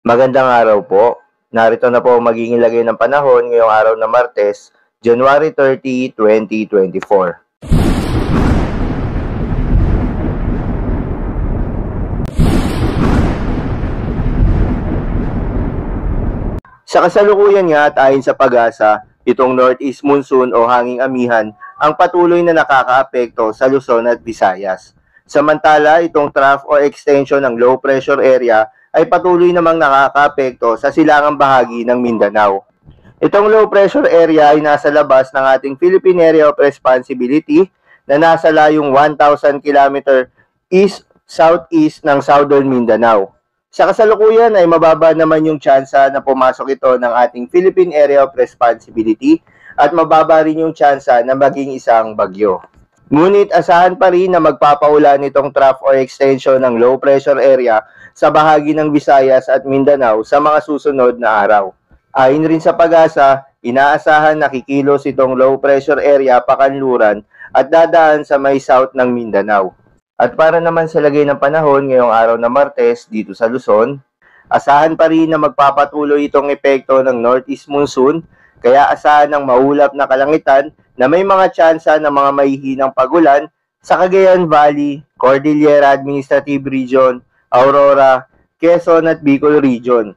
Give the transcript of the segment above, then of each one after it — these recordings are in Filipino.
Magandang araw po. Narito na po ang magiging lagay ng panahon ngayong araw na Martes, January 30, 2024. Sa kasalukuyan nga at ayon sa Pag-asa, itong northeast monsoon o hanging amihan ang patuloy na nakakaapekto sa Luzon at Visayas. Samantala, itong trough o extension ng low pressure area ay patuloy namang nakakaapekto sa silangang bahagi ng Mindanao. Itong low pressure area ay nasa labas ng ating Philippine Area of Responsibility na nasa layong 1,000 km east-southeast ng Southern Mindanao. Sa kasalukuyan ay mababa naman yung tsansa na pumasok ito ng ating Philippine Area of Responsibility at mababa rin yung tsansa na maging isang bagyo. Ngunit asahan pa rin na magpapaulan itong trough or extension ng low pressure area sa bahagi ng Visayas at Mindanao sa mga susunod na araw. Ayon rin sa Pag-asa, inaasahan na kikilos itong low pressure area pakanluran at dadaan sa may south ng Mindanao. At para naman sa lagay ng panahon ngayong araw na Martes dito sa Luzon, asahan pa rin na magpapatuloy itong epekto ng northeast monsoon, kaya asahan ng maulap na kalangitan na may mga tsansa ng mga mahihinang pagulan sa Cagayan Valley, Cordillera Administrative Region, Aurora, Quezon at Bicol Region.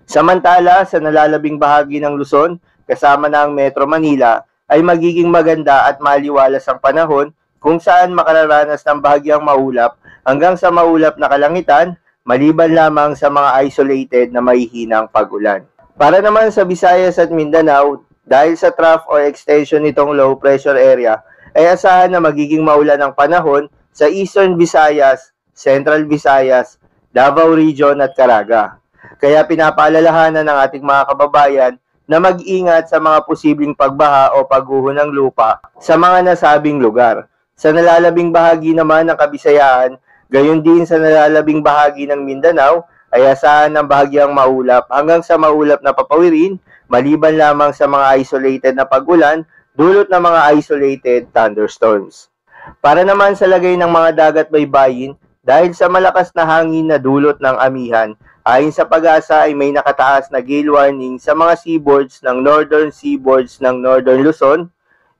Samantala, sa nalalabing bahagi ng Luzon, kasama na ang Metro Manila, ay magiging maganda at maliwalas ang panahon kung saan makararanas ng bahagyang maulap hanggang sa maulap na kalangitan, maliban lamang sa mga isolated na mahihinang pagulan. Para naman sa Visayas at Mindanao, dahil sa trough or extension nitong low pressure area, ay asahan na magiging maulan ang panahon sa Eastern Visayas, Central Visayas, Davao Region at Caraga. Kaya pinapaalalahanan ng ating mga kababayan na mag-ingat sa mga posibleng pagbaha o pagguho ng lupa sa mga nasabing lugar. Sa nalalabing bahagi naman ng Kabisayaan, gayon din sa nalalabing bahagi ng Mindanao, ay asahan ng bahagyang maulap hanggang sa maulap na papawirin, maliban lamang sa mga isolated na pagulan, dulot ng mga isolated thunderstorms. Para naman sa lagay ng mga dagat baybayin, dahil sa malakas na hangin na dulot ng amihan, ayon sa Pag-asa ay may nakataas na gale warning sa mga seaboards ng northern seaboards ng Northern Luzon,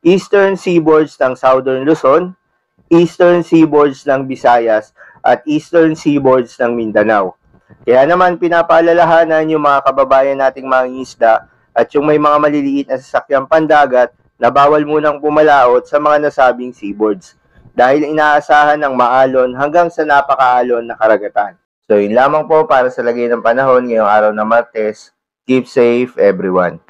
eastern seaboards ng Southern Luzon, eastern seaboards ng Visayas, at eastern seaboards ng Mindanao. Kaya naman pinapaalalahanan yung mga kababayan nating mangingisda at yung may mga maliliit na sasakyang pandagat na bawal munang pumalaot sa mga nasabing seaboards dahil inaasahan ng maalon hanggang sa napakaalon na karagatan. So yun lamang po para sa lagay ng panahon ngayong araw na Martes. Keep safe everyone.